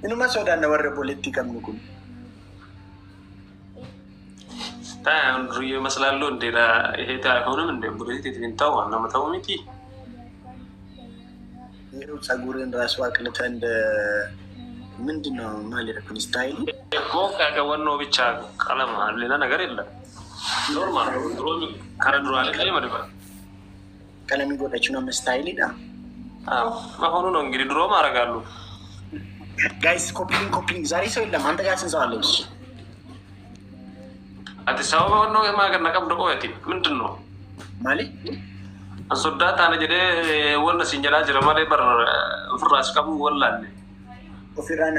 Inuma sodaanna warra boletti qabnu kun. Ta'an ruyyo masalaallo ndera heta akoonum ndem boletti tintaw wanna mataw miti. Yeroo ፀጉርን ራስ ዋቅልተ እንደ ምንድነው ማለት ነው ስታይል ኮካ ከወኖ ብቻ ቀለም ሌላ ነገር የለም። ኖርማል ድሮ ከረድሮ አለ ላይ ማለት ነው። ቀለም ይጎዳችሁ ነው ስታይል ይዳ አዎ ማሆኑ ነው እንግዲህ ድሮ ማረጋሉ። ጋይስ ኮፒንግ ዛሬ ሰው የለም። አንተ ጋር ስንት ሰው አለ? አዲስ አበባ ነው የማገር ነቀም ደቆ ያቲ ምንድነው ማለት አሶዳታ ነጀደ ወነ ሲንጀላ ጀረማለ በር ፍራስ ቀሙ ወላለ ኦፊራና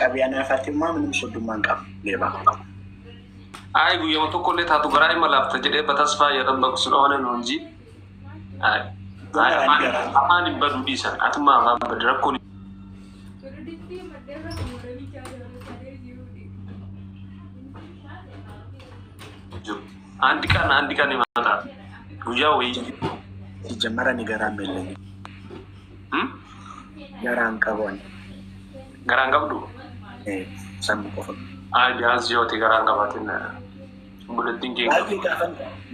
ቀቢያና ፋቲማ ምንም ሶዱማን ቀም ሌባ አይ ጉየው ተቆለ ታቱ ገራይ መላፍተ ጀደ በተስፋ የጠበቁ ስለሆነ ነው እንጂ አይ አማን ይበዱ ዲሰን አትማ ማበድረኩ አንድ ቀን ይመጣል ጉያው ወይ ሲጀመረ ንገራም የለኝ ገራን ቀብዱ ሰምቆ አይ ቢያንስ ዮቲ ገራን ቀባትን ቡለቲንጌ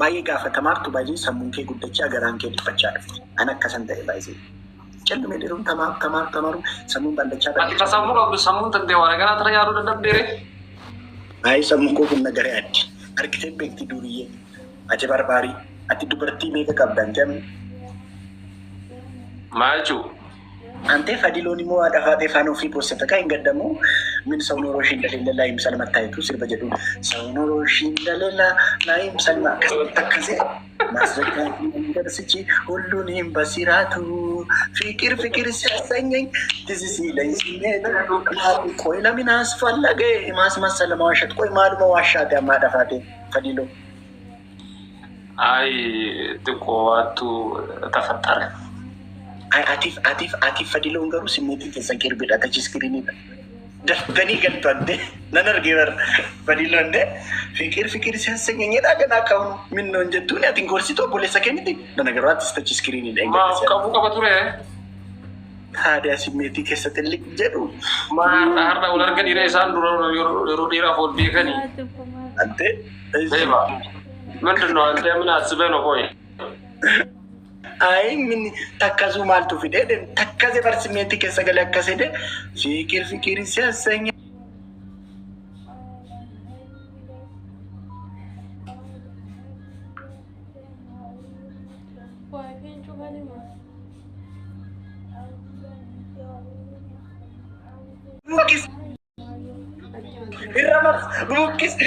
ባይ ጋፈ ተማርቱ ባይ ሰሙንኬ ጉደቻ ገራን ከ ተፈቻለ አነከሰንተ ባይ ጨል ሜደሩም ተማሩ ሰሙን ባለቻ ሰሙን ተንቴ ወረገና ተያሩ ደደብሬ አይ ሰሙንኮ ነገር ያድ አርኪቴክት ዱርዬ አጀ ባርባሪ አቲ ዱበርቲ ሜከ ቀብዳንተም ማቹ አንተ ፈዲሎኒ ሞ አዳፋቴ ፋኖ ፊ ፖስተ ካይ እንገደሙ ምን ሰው ኖሮሽ እንደሌለ ላይ ምሳል መታየቱ ሲር በጀዱ ሰው ኖሮሽ እንደሌለ ላይ ምሳል ተከዘ ማስረጃ እንደርስቺ ሁሉንም በሲራቱ ፍቅር ሲያሰኘኝ ትዝሲ ላይ ሲኔት ቆይ ለምን አስፈለገ ማስመሰል ማዋሸት ቆይ ማሉ ማዋሻት ያማዳፋቴ ፈዲሎ አይ ጥቆዋቱ ተፈጠረ አይ አቲፍ ፈዲሎ እንገሩ ስሜት ተሰንከር ቢዳ ታች ስክሪን ደፍተኒ ገልቶ አንተ ነነርጌበር ፈዲሎ እንደ ፍቅር ሲያሰኘኝ ዳገና ካው ምን ነው እንጀቱ ያቲን ኮርሲቶ ፖሊስ ሰከንዲ ለነገሩ ታች ስክሪን ላይ ማው ከቡሬ ታዲያ ስሜት ከሰተልክ ጀዱ ማርዳ ወለርገን ይሬሳን ዱሮ ዲራ ፎል ቢከኒ አንተ ዘይባ ምንድነው አንተ ምን አስበህ ነው? ቆይ አይ ምን ተከዙ ማልቱ ፊደል ተከዘ በርስሜት ከሰገለ ከሰደ ፍቅር ሲያሰኝ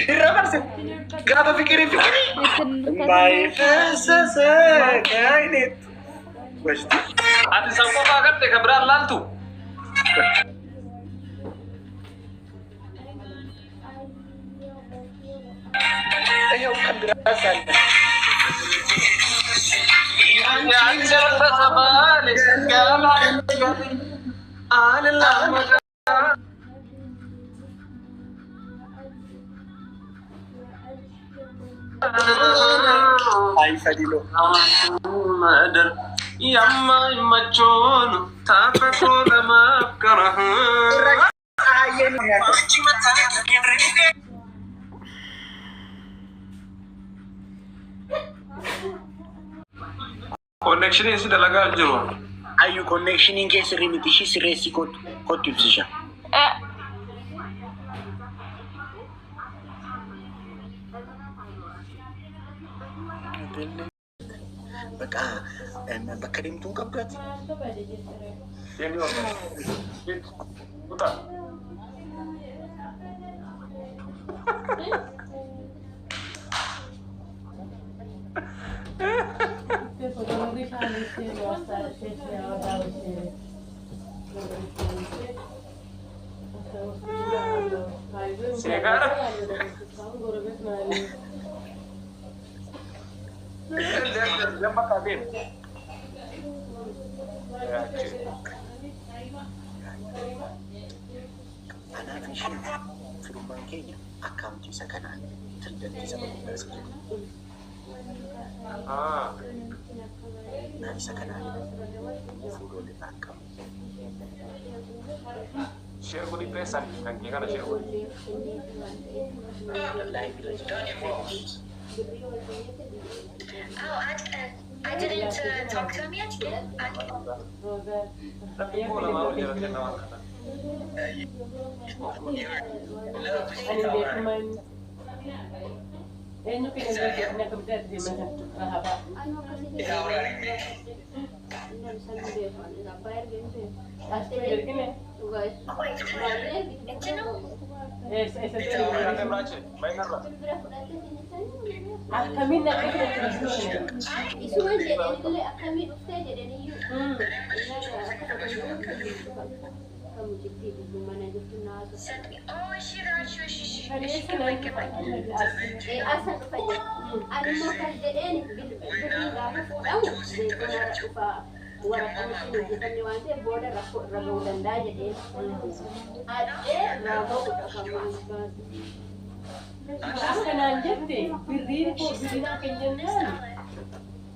ይረመርስ ጋባ ፍቅር ማይፈሰሰ አይነት ወስቲ አዲስ አበባ ጋር ከብራል ላልቱ ይሄው ከብራል ሳለ ያንጀር ተሰባለ ጋላ አለላ አይ ፈዲሎ ማደር የማይመቾን ታፈቆ ለማፍቀርህ ኮኔክሽን ሲደለጋ ጅሮ አዩ ኮኔክሽን ኢንኬስ ሪሚቲሺ ሲሬሲ ኮት ይብዝሻ በቃ በከደምቱን ቀብራት Firman Kenya account isa kanan tildan isa na isa kanan fulo di account Share godhi presa kan ke kana share godhi. Oh, I didn't talk to him yet. Tapi bola mau jalan kenal kata.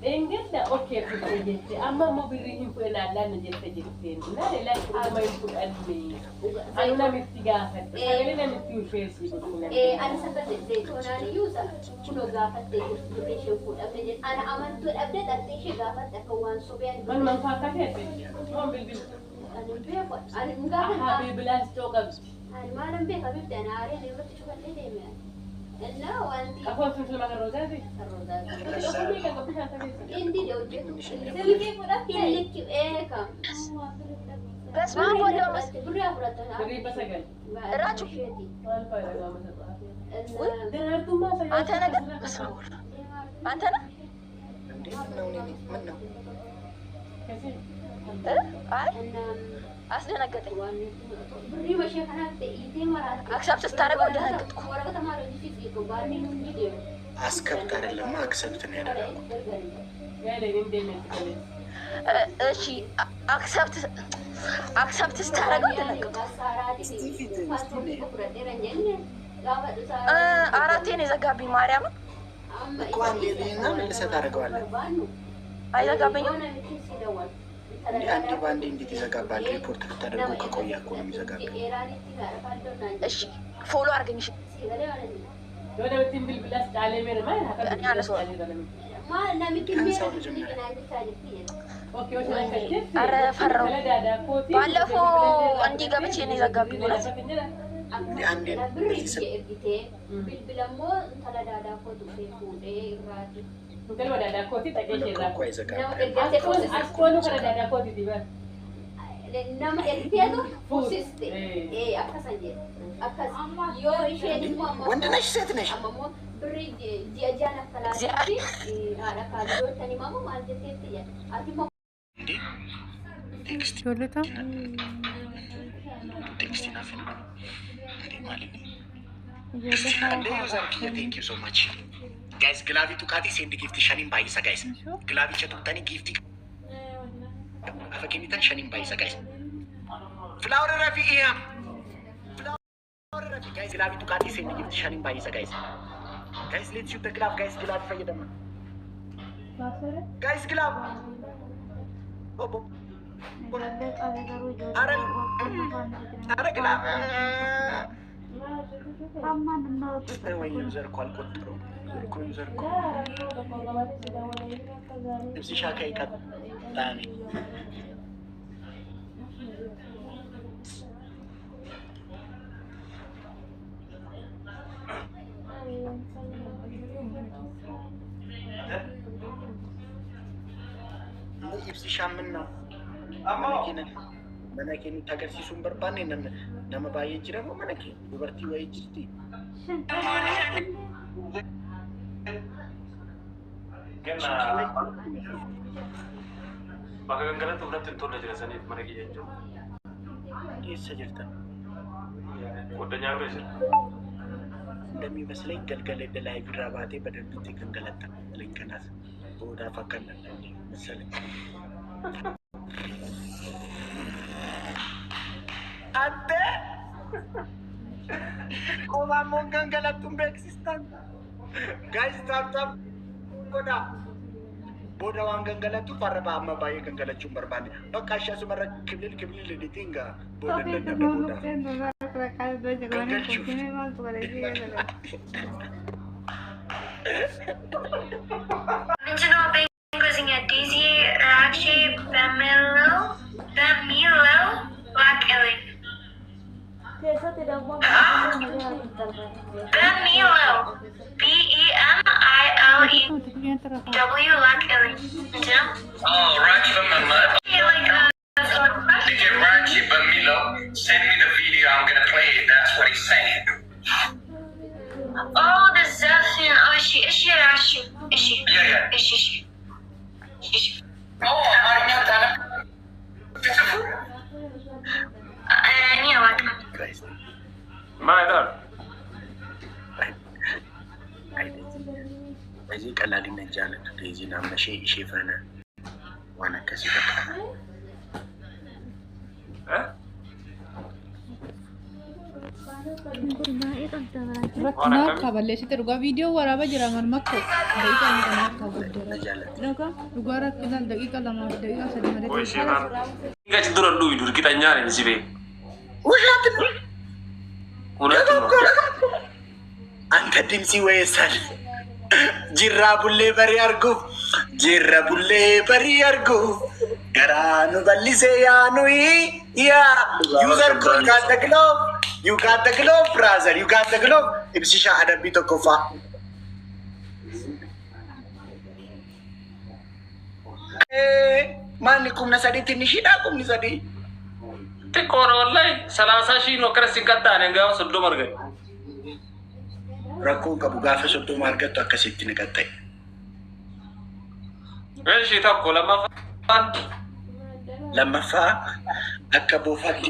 Enggak, oke, jadi ama mau beri info nalan jadi jadi nah lelah kita main pun admi anu nami tiga kan ini nami tiga face أنا سافرت الزيت وأنا يوزا كله قافت ديكوريشن فود أبديت أنا عملت أبديت أرتيشي قافت أكوان صبيان من منفعة كده هم بالبل أنا بيفوت أنا مقابل حبيب بلاس توقف أنا ما أنا بيك حبيبتي أنا عارف إني رحت شوف اللي دي لا وأنتي أخوان في المكان الروزاتي الروزات أخوان كان قبل شهر إندي لو جيت اللي كيف ولا اللي كيف إيه كم بس ما هو ده بس بري أفرطها بري بس أقل راجو أنت أنا بصور أنت أنا أصلا نقطة بري ماشي كنا تيجي مرة أكسبت استارك وده نقطة ورقة ما رجعت في كوبارني فيديو አስከብት አይደለም አክሰብት ነው ያደረገው። እሺ አክሰፕት ስታረገው ተነቀቀ አራቴ ነው የዘጋብኝ ማርያም እኮ አንዴ ቢና መልሰህ ታደርገዋለህ። አይዘጋብኝም አንዴ በአንዴ እንዴት ይዘጋባል? ሪፖርት ብታደርገው ከቆየ እኮ ነው የሚዘጋብህ። እሺ ፎሎ አድርገኝ። እሺ እኔ አለሰው ኧረ ፈራሁ። ባለፈው እንዲህ ገብቼ ነው የዘጋብኝ እውነት nama erteetu fuusiste akkasan jedhe akkas yoo isheen immoo ወንድ ነሽ ሴት ነሽ? ammoo birri ji'a ji'aan akka laatutti haadha kaalidoottan himamu maal jetteetti jedhe ati immoo እንዴ ቴክስት ጆለታ ቴክስት ናፍ እንዴ ማለት ነው እንዴ ዩዘር ኪ ቴንክ ዩ ሶ ማች ጋይስ ግላቪ ቱካቲ ሴንድ ጊፍት ሸኒም ባይሳ ጋይስ ግላቪ ቸቱታኒ ጊፍት Fakinitan shanin baisa guys. Flower rafi iya. Flower rafi guys. Glove itu kati sini gift shanin baisa guys. Guys let's shoot the glove guys. Glove fayyad amma. Guys glove. Bobo. Ara glove. Wai user call kotro. User call. Ibsi shaka ikat. Tani. Ibsishaan minna mana kee nutti agarsiisuun barbaanne nama baay'ee jira moo mana kee dubartii wayii jirti? Bakka gangalatti fudhatti hin tolle jira saniif mana kiyya jechuudha. Eessa jirtan? Goddanyaa bira jira. እንደሚመስለኝ ገልገል ላይ ቢራ ባቴ በደንብ ተገንገለታ ለከናስ ቦዳ ፈከለ መሰለኝ አንተ ቆማ ሞንገንገለቱን በኤክሲስተንት ጋይስ ታፕታፕ ቦዳ Booda waan gangalatu farra amma baay'ee gangalachuun barbaade. Bakka ashaas marra kibilil dhiitinga booda dadhabda booda. Original Bengozing at Daisy Rachi Bamilo Lakili. Bamilo BEMILEW Lakili. Oh, Rachi Bamilo. DJ Rachi Bamilo, send me the video. I'm gonna play it. That's what he's saying. Oh, the Zephyr. Oh, is she? Yeah. Is she? Oh, harinya tanah. Beautiful. Ini awak. My lord. Daisy qalaalina jaalatu Daisy namna ishee faana waan akkasii fakkaata. Rakkinaa kaballeessite dhugaa viidiyoo waraabaa jira marmakko daqiiqaa inni kanaaf kabaddera. Dhugaa rakkinaa daqiiqa 2 daqiiqa 3 malee. Gachi dura duwi dur kita nyari di sini. Anta dimsi weessan jirraa bullee barii argu garaanu bal'isee yaanuyi yaa user ko you got the glove brother you got the glove ibsisha adabbii tokkoffaa maanni kumna sadiitti inni shidhaa kumni sadii Tikkoon wallahi 30 shii no kara sinkataan engaa soddo marga. Rakkoo qabu gaafa soddoma argattu akkasitti ni qaxxee. Weeshi tokko lammaffaa akka boofaatti